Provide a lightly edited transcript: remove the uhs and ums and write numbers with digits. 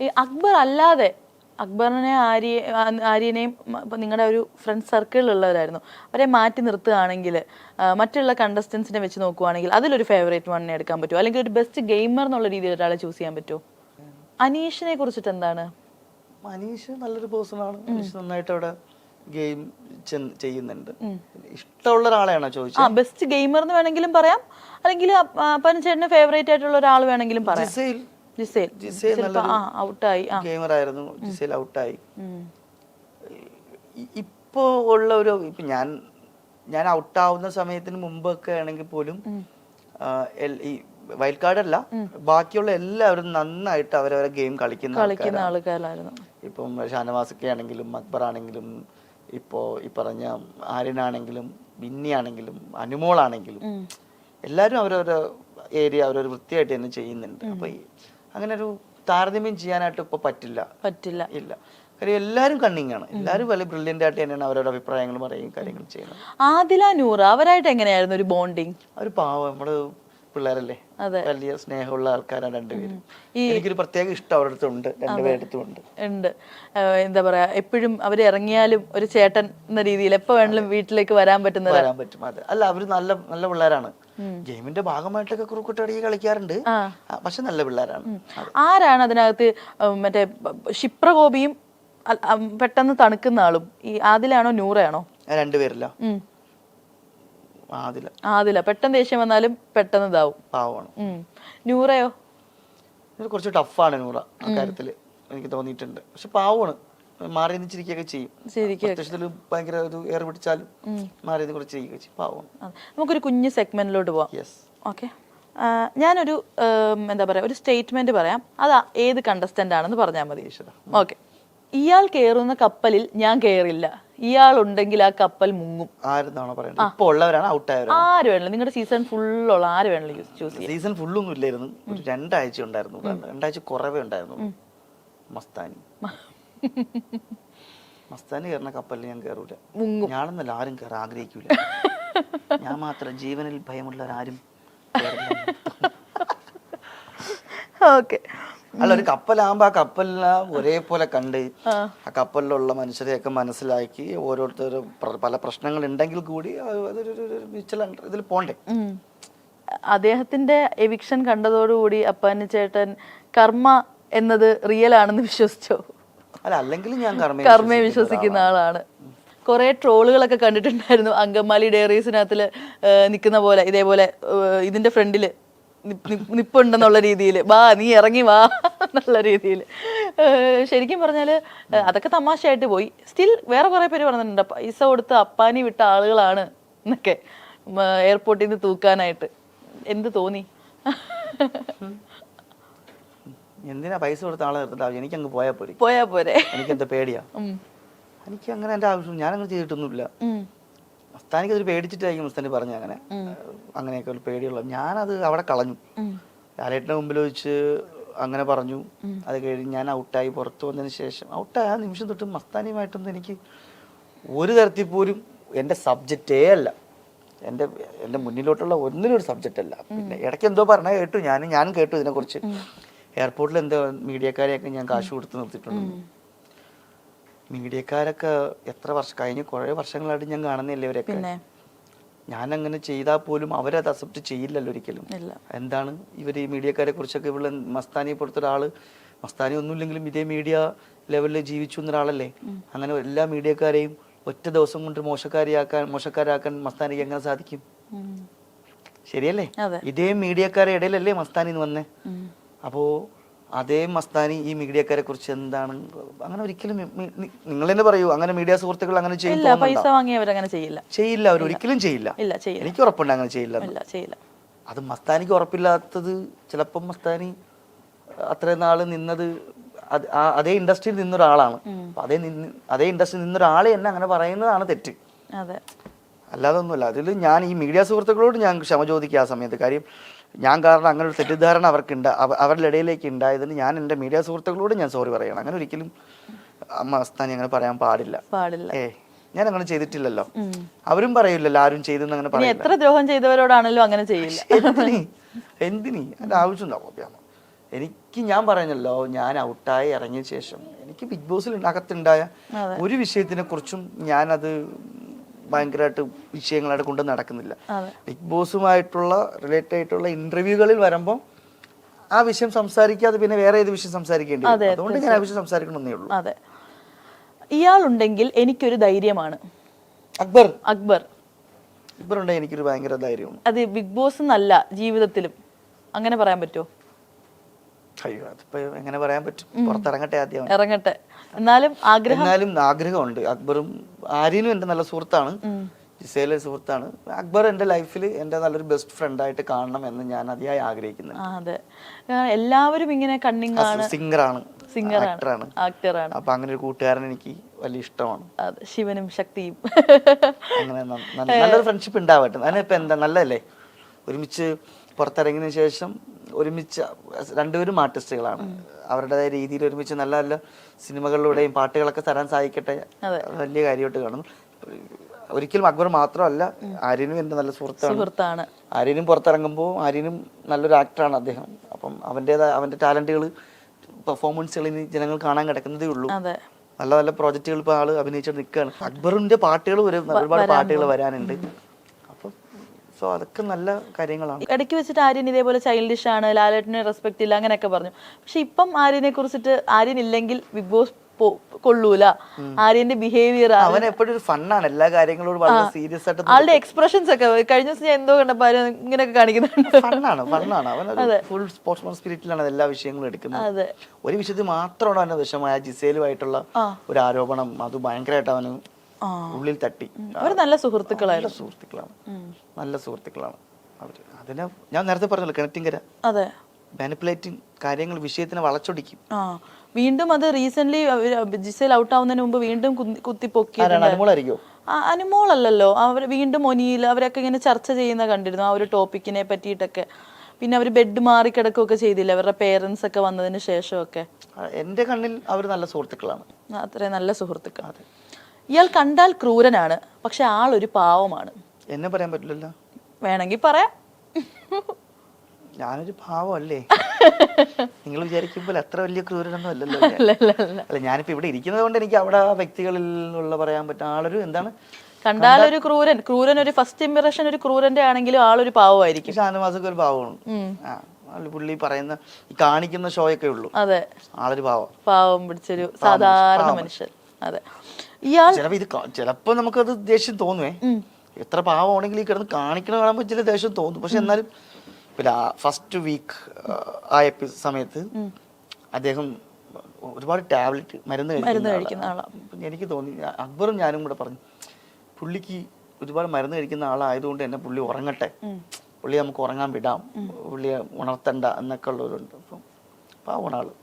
ഈ അക്ബർ അല്ലാതെ അക്ബറിനെ ആര്യനെയും നിങ്ങളുടെ ഒരു ഫ്രണ്ട് സർക്കിളിലുള്ളവരായിരുന്നു, അവരെ മാറ്റി നിർത്തുകയാണെങ്കിൽ മറ്റുള്ള കണ്ടസ്റ്റൻസിനെ വെച്ച് നോക്കുവാണെങ്കിൽ അതിലൊരു ഫേവറേറ്റ് വണ്ണിനെ എടുക്കാൻ പറ്റുമോ, അല്ലെങ്കിൽ ഒരു ബെസ്റ്റ് ഗെയിമർ എന്നുള്ള രീതിയിൽ ഒരാളെ ചൂസ് ചെയ്യാൻ പറ്റുമോ? അനീഷിനെ കുറിച്ചിട്ട് എന്താണ്? അനീഷ് നല്ലൊരു പേഴ്സണാണ്. അനീഷ് നന്നായിട്ട് അവിടെ ഗെയിം ചെയ്യുന്നുണ്ട്. ഇഷ്ടമുള്ള ഒരാളെയാണോ ചോദിച്ചത്? ബെസ്റ്റ് ഗെയിമർ എന്ന് വേണമെങ്കിലും പറയാം, അല്ലെങ്കിൽ ചേട്ടന് ഫേവറേറ്റ് ആയിട്ടുള്ള ഒരാൾ വേണമെങ്കിലും പറയാം. ജിസേൽ ഔട്ടായി ഗെയിമർ ആയിരുന്നു. ജിസേൽ ഔട്ടായി. ഇപ്പോ ഉള്ള ഒരു ഇപ്പൊ ഞാൻ ഔട്ടാവുന്ന സമയത്തിന് മുമ്പൊക്കെ ആണെങ്കിൽ പോലും ഈ വൈൽഡ് കാർഡ് അല്ല, ബാക്കിയുള്ള എല്ലാവരും നന്നായിട്ട് അവരവരെ ഗെയിം കളിക്കുന്ന ആൾക്കാരായിരുന്നു. ഇപ്പം ഷാനവാസൊക്കെ ആണെങ്കിലും അക്ബർ ആണെങ്കിലും ഇപ്പോ ഈ പറഞ്ഞ ആര്യനാണെങ്കിലും ബിന്നി ആണെങ്കിലും അനുമോളാണെങ്കിലും എല്ലാവരും അവരവരുടെ ഏരിയ അവരൊരു വൃത്തിയായിട്ട് തന്നെ ചെയ്യുന്നുണ്ട്. അപ്പൊ അങ്ങനെ ഒരു താരതമ്യം ചെയ്യാനായിട്ട് ഇപ്പൊ പറ്റില്ല ഇല്ല. കാര്യം എല്ലാവരും കണ്ണിങ് ആണ്, എല്ലാവരും വലിയ ബ്രില്യൻ്റ് ആയിട്ട് തന്നെയാണ് അവരുടെ അഭിപ്രായങ്ങൾ പറയും കാര്യങ്ങൾ ചെയ്യുന്നത്. ആദില നൂറ അവരായിട്ട് എങ്ങനെയായിരുന്നു ഒരു ബോണ്ടിങ്? ഒരു പാവം നമ്മള് പിള്ളേരല്ലേ, വലിയ സ്നേഹമുള്ള ആൾക്കാരാണ് രണ്ടുപേരും. എനിക്കൊരു പ്രത്യേക ഇഷ്ടം അവരുടെ അടുത്തുണ്ട്, രണ്ടുപേരടുത്തുണ്ട്. എന്താ പറയാ, എപ്പോഴും അവര് ഇറങ്ങിയാലും ഒരു ചേട്ടൻ എന്ന രീതിയിൽ എപ്പോ വേണമെങ്കിലും വീട്ടിലേക്ക് വരാൻ പറ്റും. അതെ, അല്ല അവര് നല്ല നല്ല പിള്ളേരാണ്. ഗെയിമിന്റെ ഭാഗമായിട്ടൊക്കെ കുറുക്കുട്ടടിക്ക് കളിക്കാറുണ്ട്, പക്ഷെ നല്ല പിള്ളേരാണ്. ആരാണ് അതിനകത്ത് മറ്റേ ക്ഷിപ്രകോപിയും പെട്ടെന്ന് തണുക്കുന്ന ആളും? ഈ ആദിലാണോ നൂറയാണോ? രണ്ടുപേരില്ല. ആദില പെട്ടെന്ന് ദേഷ്യം വന്നാലും പെട്ടെന്ന് ഇതാവും, പാവമാണ്. നൂറയോ? കുറച്ച് ടഫാണ് നൂറ ആ കാര്യത്തില്, എനിക്ക് തോന്നിയിട്ടുണ്ട്. പക്ഷെ പാവമാണ്, മാറി നിന്നിരിക്കുകയൊക്കെ ചെയ്യും. ഭയങ്കര ഒരു ഏറ് പിടിച്ചാലും മാറി കുറച്ച് ചെയ്യുകയൊക്കെ ചെയ്യും, പാവമാണ്. നമുക്കൊരു കുഞ്ഞു സെഗ്മെന്റിലോട്ട് പോവാം. ഓക്കെ, ഞാനൊരു എന്താ പറയാ ഒരു സ്റ്റേറ്റ്മെന്റ് പറയാം, അത് ഏത് കണ്ടസ്റ്റന്റ് ആണെന്ന് പറഞ്ഞാൽ മതി. ഓക്കെ, ഇയാൾ കേറുന്ന കപ്പലിൽ ഞാൻ കേറില്ല, ഇയാൾ ഉണ്ടെങ്കിൽ ആ കപ്പൽ മുങ്ങും. ആര് വേണല്ലോ, നിങ്ങളുടെ സീസൺ ഫുള്ളുള്ള ആര് വേണല്ലോ ചൂസ് ചെയ്യാം. സീസൺ ഫുള്ളൊന്നും ഇല്ലായിരുന്നു, ഒരു 2 ആഴ്ച ഉണ്ടായിരുന്നു, 2 ആഴ്ച കുറവേ ഉണ്ടായിരുന്നു. മസ്താനി കയറുന്ന കപ്പലിൽ ഞാൻ കയറൂല, ഞാനെന്നല്ല ആരും കയറാൻ ആഗ്രഹിക്കൂല. ഞാൻ മാത്രം, ജീവനിൽ ഭയമുള്ളവരാരും. ഓക്കെ, അല്ല ഒരു കപ്പലാകുമ്പോ ആ കപ്പലിനെ ഒരേപോലെ കണ്ട് ആ കപ്പലിലുള്ള മനുഷ്യരെയൊക്കെ മനസ്സിലാക്കി ഓരോരുത്തരും പല പ്രശ്നങ്ങൾ ഉണ്ടെങ്കിൽ കൂടി അതൊരു ഇതിൽ പോണ്ടേ. അദ്ദേഹത്തിന്റെ എവിക്ഷൻ കണ്ടതോടുകൂടി അപ്പാനി ചേട്ടൻ കർമ്മ എന്നത് റിയൽ ആണെന്ന് വിശ്വസിച്ചോ? അല്ല, അല്ലെങ്കിൽ ഞാൻ കർമ്മയെ വിശ്വസിക്കുന്ന ആളാണ്. കുറെ ട്രോളുകളൊക്കെ കണ്ടിട്ടുണ്ടായിരുന്നു, അങ്കമാലി ഡയറീസിനകത്തില് നിൽക്കുന്ന പോലെ ഇതേപോലെ ഇതിന്റെ ഫ്രണ്ടില് നിപ്പുണ്ടെന്നുള്ള രീതിയിൽ, വാ നീ ഇറങ്ങി വാ എന്നുള്ള രീതിയിൽ. ശരിക്കും പറഞ്ഞാല് അതൊക്കെ തമാശയായിട്ട് പോയി. സ്റ്റിൽ വേറെ കുറെ പേര് പറഞ്ഞിട്ടുണ്ട് പൈസ കൊടുത്ത് അപ്പാനി വിട്ട ആളുകളാണ് എന്നൊക്കെ എയർപോർട്ടിൽ നിന്ന് തൂക്കാനായിട്ട്. എന്ത് തോന്നി? എന്തിനാ പൈസ കൊടുത്ത ആളെ നിർത്തിട്ട് എനിക്കങ്ങ് പോയാ പോരെ. എനിക്കെന്താ പേടിയാ? എനിക്ക് അങ്ങനെ എന്റെ ആവശ്യം, ഞാനങ്ങനെ ചെയ്തിട്ടൊന്നുമില്ല. മസ്താനിക്ക് അതൊരു പേടിച്ചിട്ടായിരിക്കും മസ്താനി പറഞ്ഞ അങ്ങനെയൊക്കെ ഒരു പേടിയുള്ള. ഞാനത് അവിടെ കളഞ്ഞു. ലാലേട്ടൻ്റെ മുമ്പിൽ വെച്ച് അങ്ങനെ പറഞ്ഞു. അത് കഴിഞ്ഞ് ഞാൻ ഔട്ടായി പുറത്തു വന്നതിന് ശേഷം, ഔട്ടായ ആ നിമിഷം തൊട്ട് മസ്താനിയുമായിട്ടൊന്നും എനിക്ക് ഒരു തരത്തിൽ പോലും എൻ്റെ സബ്ജക്റ്റേ അല്ല, എൻ്റെ മുന്നിലോട്ടുള്ള ഒന്നിനും ഒരു സബ്ജക്റ്റ് അല്ല. പിന്നെ ഇടയ്ക്ക് എന്തോ പറഞ്ഞ കേട്ടു, ഞാനും കേട്ടു ഇതിനെക്കുറിച്ച്. എയർപോർട്ടിൽ എന്തോ മീഡിയക്കാരെയൊക്കെ ഞാൻ കാശ് കൊടുത്ത് നിർത്തിയിട്ടുണ്ട്. മീഡിയക്കാരൊക്കെ എത്ര വർഷം കഴിഞ്ഞ് കുറേ വർഷങ്ങളായിട്ട് ഞാൻ കാണുന്നില്ലേ ഇവരൊക്കെ. ഞാൻ അങ്ങനെ ചെയ്താൽ പോലും അവരത് അക്സെപ്റ്റ് ചെയ്യില്ലല്ലോ ഒരിക്കലും. എന്താണ് ഇവർ ഈ മീഡിയക്കാരെ കുറിച്ചൊക്കെ ഇവിടെ മസ്താനിയെ പൊടുത്തൊരാള്, മസ്താനി ഒന്നുമില്ലെങ്കിലും ഇതേ മീഡിയ ലെവലിൽ ജീവിച്ചു എന്നൊരാളല്ലേ. അങ്ങനെ എല്ലാ മീഡിയക്കാരെയും ഒറ്റ ദിവസം കൊണ്ട് മോശക്കാരാക്കാൻ മസ്താനിക്ക് എങ്ങനെ സാധിക്കും? ശരിയല്ലേ? ഇതേ മീഡിയക്കാരെ ഇടയിലല്ലേ മസ്താനി വന്നേ. അപ്പോ അതേ മസ്താനി ഈ മീഡിയക്കാരെ കുറിച്ച് എന്താണ്, അങ്ങനെ ഒരിക്കലും നിങ്ങൾ തന്നെ പറയൂ, അങ്ങനെ മീഡിയ സുഹൃത്തുക്കൾ അങ്ങനെ ചെയ്യില്ല, അവർ ഒരിക്കലും ചെയ്യില്ല. എനിക്ക് ഉറപ്പുണ്ട് അങ്ങനെ ചെയ്യില്ല. അത് മസ്താനിക്ക് ഉറപ്പില്ലാത്തത് ചിലപ്പം മസ്താനി അത്രയും നാള് നിന്നത് അതേ ഇൻഡസ്ട്രിയിൽ നിന്നൊരാളാണ്. അതേ ഇൻഡസ്ട്രിയിൽ നിന്നൊരാളെ എന്നെ അങ്ങനെ പറയുന്നതാണ് തെറ്റ്, അല്ലാതെ ഒന്നുമല്ല. അതിൽ ഞാൻ ഈ മീഡിയ സുഹൃത്തുക്കളോട് ഞാൻ ക്ഷമ ചോദിക്കുക ആ സമയത്ത്. കാര്യം ഞാൻ കാരണം അങ്ങനെ ഒരു തെറ്റിദ്ധാരണ അവരുടെ ഇടയിലേക്ക് ഉണ്ടായതിന് ഞാൻ എൻ്റെ മീഡിയ സുഹൃത്തുക്കളോട് ഞാൻ സോറി പറയണം. അങ്ങനെ ഒരിക്കലും മസ്താനി അങ്ങനെ പറയാൻ പാടില്ല. ഞാൻ അങ്ങനെ ചെയ്തിട്ടില്ലല്ലോ, അവരും പറയില്ലല്ലോ ആരും ചെയ്തെന്ന് അങ്ങനെ പറയില്ല. എത്ര ദ്രോഹം ചെയ്തവരോടാണല്ലോ അങ്ങനെ ചെയ്യില്ല. എന്തിനീ അതിന്റെ ആവശ്യം ഉണ്ടാവും? എനിക്ക് ഞാൻ പറഞ്ഞല്ലോ, ഞാൻ ഔട്ടായി ഇറങ്ങിയ ശേഷം എനിക്ക് ബിഗ് ബോസിൽ അകത്തുണ്ടായ ഒരു വിഷയത്തിനെ കുറിച്ചും ഞാനത് ഭയങ്കരമായിട്ട് വിഷയങ്ങളായിട്ട് കൊണ്ട് നടക്കുന്നില്ല. ബിഗ് ബോസുമായിട്ടുള്ള റിലേറ്റഡ് ആയിട്ടുള്ള ഇന്റർവ്യൂകളിൽ വരുമ്പോൾ ആ വിഷയം സംസാരിക്കാതെ പിന്നെ വേറെ ഏത് വിഷയം സംസാരിക്കേണ്ടി വരും. അതുകൊണ്ട് ഞാൻ ആ വിഷയം സംസാരിക്കണമെന്നേ ഉള്ളൂ. അതെ, ഇയാളുണ്ടെങ്കിൽ എനിക്കൊരു ധൈര്യമാണ്. അക്ബർ അക്ബർ അക്ബർ ഉണ്ടെങ്കിൽ എനിക്കൊരു ഭയങ്കര ധൈര്യമാണ്. അത് ബിഗ് ബോസ് എന്നല്ല, ജീവിതത്തിലും അങ്ങനെ പറയാൻ പറ്റുമോ? അയ്യോ, അതിപ്പോ എങ്ങനെ പറയാൻ പറ്റും? പുറത്തിറങ്ങട്ടെ, ആദ്യം ഇറങ്ങട്ടെ. എന്നാലും ആഗ്രഹമുണ്ട്. അക്ബറും ആര്യനും എന്റെ നല്ല സുഹൃത്താണ്, ജിസേലെ സുഹൃത്താണ്. അക്ബർ എന്റെ ലൈഫിൽ എന്റെ നല്ലൊരു ബെസ്റ്റ് ഫ്രണ്ട് ആയിട്ട് കാണണം എന്ന് ഞാൻ അതിയായി ആഗ്രഹിക്കുന്നുണ്ട്. അതെ, എല്ലാവരും ഇങ്ങനെ കണ്ണിങ് ആണ്, സിംഗറാണ്, ആക്ടറാണ്. അപ്പൊ അങ്ങനെ ഒരു കൂട്ടുകാരൻ എനിക്ക് വലിയ ഇഷ്ടമാണ്. അതെ, ശിവനും ശക്തിയും. അങ്ങനെ നല്ലൊരു ഫ്രണ്ട്ഷിപ്പ് ഉണ്ടാവട്ടെ. അതിനിപ്പോ എന്താ, നല്ലതല്ലേ? ഒരുമിച്ച് പുറത്തിറങ്ങിയതിനു ശേഷം ഒരുമിച്ച് രണ്ടുപേരും ആർട്ടിസ്റ്റുകളാണ്, അവരുടേതായ രീതിയിൽ ഒരുമിച്ച് നല്ല നല്ല സിനിമകളിലൂടെയും പാട്ടുകളൊക്കെ തരാൻ സാധിക്കട്ടെ, വലിയ കാര്യമായിട്ട് കാണുന്നു. ഒരിക്കലും അക്ബർ മാത്രമല്ല, ആര്യനും എന്റെ നല്ല സുഹൃത്താണ്. ആര്യനും പുറത്തിറങ്ങുമ്പോൾ ആര്യനും നല്ലൊരു ആക്ടറാണ് അദ്ദേഹം. അപ്പം അവന്റെ ടാലന്റുകൾ, പെർഫോമൻസുകൾ ഇനി ജനങ്ങൾ കാണാൻ കിടക്കുന്നതേ ഉള്ളൂ. നല്ല നല്ല പ്രോജക്റ്റുകൾ ഇപ്പോൾ ആള് അഭിനയിച്ചിട്ട് നിൽക്കുകയാണ്. അക്ബറിന്റെ പാട്ടുകൾ ഒരുപാട് പാട്ടുകൾ വരാനുണ്ട്. അപ്പം സോ അതൊക്കെ നല്ല കാര്യങ്ങളാണ്. ഇടയ്ക്ക് വെച്ചിട്ട് ആര്യൻ ഇതേപോലെ ചൈൽഡിഷ് ആണ്, ലാലേട്ടനെ റെസ്പെക്ട് ഇല്ല അങ്ങനെയൊക്കെ പറഞ്ഞു. പക്ഷെ ഇപ്പം ആര്യനെ കുറിച്ചിട്ട് ആര്യൻ ഇല്ലെങ്കിൽ ബിഗ് ബോസ് കൊള്ളൂല, ആര്യന്റെ ബിഹേവിയർ, അവൻ എപ്പോഴും ഒരു ഫണ്ണാണ്, എല്ലാ കാര്യങ്ങളോടും വളരെ സീരിയസ് ആയിട്ട്. ആളുടെ എക്സ്പ്രഷൻസ് ഒക്കെ കഴിഞ്ഞ ദിവസം ഞാൻ എന്തോ കണ്ടപ്പോ ഇങ്ങനെയൊക്കെ കാണിക്കുന്നുണ്ട്. ഫണ്ണാണ്. അവൻ ഫുൾ സ്പോർട്സ്മാൻ സ്പിരിറ്റിലാണ് എല്ലാ വിഷയങ്ങളും എടുക്കുന്നത്. ഒരു വിഷയത്തിൽ മാത്രമാണ് അവന്റെ വിഷമായ ജിസേലുമായിട്ടുള്ള ഒരു ആരോപണം, അത് ഭയങ്കരമായിട്ട് അവന് ഉള്ളിൽ തട്ടി. അവർ നല്ല സുഹൃത്തുക്കളാണ്. നല്ല സുഹൃത്തുക്കളാണ് അവര്. അതിനെ ഞാൻ നേരത്തെ പറഞ്ഞല്ലോ, കിണറ്റിങ്കര. അതെ, മാനിപ്പുലേറ്റിംഗ് കാര്യങ്ങൾ വിഷയത്തിനെ വളച്ചൊടിക്കും. വീണ്ടും അത് റീസെന്റ് ജിസേൽ ഔട്ട് ആവുന്നതിന് മുമ്പ് വീണ്ടും കുത്തിപ്പൊക്കി. അനുമോളല്ലോ, അവർ വീണ്ടും ഒനിയിൽ അവരൊക്കെ ഇങ്ങനെ ചർച്ച ചെയ്യുന്ന കണ്ടിരുന്നു ആ ഒരു ടോപ്പിക്കിനെ പറ്റിയിട്ടൊക്കെ. പിന്നെ അവർ ബെഡ് മാറി കിടക്കുകയൊക്കെ ചെയ്തില്ല അവരുടെ പേരൻസ് ഒക്കെ വന്നതിന് ശേഷമൊക്കെ. എന്റെ കണ്ണിൽ അവർ നല്ല സുഹൃത്തുക്കളാണ്. അത്രയും നല്ല സുഹൃത്തുക്കൾ. ഇയാൾ കണ്ടാൽ ക്രൂരനാണ്, പക്ഷെ ആളൊരു പാവമാണ്. എന്നെ പറയാൻ പറ്റില്ലല്ലോ. വേണമെങ്കിൽ പറയാം, ഞാനൊരു പാവമല്ലേ? നിങ്ങൾ വിചാരിക്കുമ്പോൾ അത്ര വലിയ ക്രൂരനൊന്നും അല്ലല്ലോ. അല്ല, ഞാനിപ്പോ ഇവിടെ ഇരിക്കുന്നത് കൊണ്ട് എനിക്ക് അവിടെ വ്യക്തികളിൽ ഉള്ള പറയാൻ പറ്റും. ആളൊരു എന്താണ്, കണ്ടാൽ ഒരു ക്രൂരൻ ഒരു ഫസ്റ്റ് ഇംപ്രഷൻ ഒരു ക്രൂരന്റെ ആണെങ്കിലും ആളൊരു പാവമായിരിക്കും. ഷാനവാസൊക്കെ ഒരു പാവമാണ്. പുള്ളി പറയുന്ന കാണിക്കുന്ന ഷോയൊക്കെ ഉള്ളൂ. അതെ, ആളൊരു പാവം പിടിച്ചൊരു സാധാരണ മനുഷ്യൻ. അതെ, ഇയാൾ ചിലപ്പോ നമുക്കത് ദേഷ്യം തോന്നുവേ. എത്ര പാവമാണെങ്കിൽ ഈ കിടന്ന് കാണിക്കണ കാണുമ്പോൾ ചില ദേഷ്യം തോന്നും. പക്ഷെ എന്നാലും പിന്നെ ഫസ്റ്റ് വീക്ക് ആയ സമയത്ത് അദ്ദേഹം ഒരുപാട് ടാബ്ലറ്റ് മരുന്ന് കഴിക്കുന്ന ആളാണ്. എനിക്ക് തോന്നി, അക്ബറും ഞാനും കൂടെ പറഞ്ഞു, പുള്ളിക്ക് ഒരുപാട് മരുന്ന് കഴിക്കുന്ന ആളായതുകൊണ്ട് തന്നെ പുള്ളി ഉറങ്ങട്ടെ, പുള്ളി നമുക്ക് ഉറങ്ങാൻ വിടാം, പുള്ളിയെ ഉണർത്തണ്ട എന്നൊക്കെ ഉള്ളവരുണ്ട്. അപ്പം പാവണ ആള്.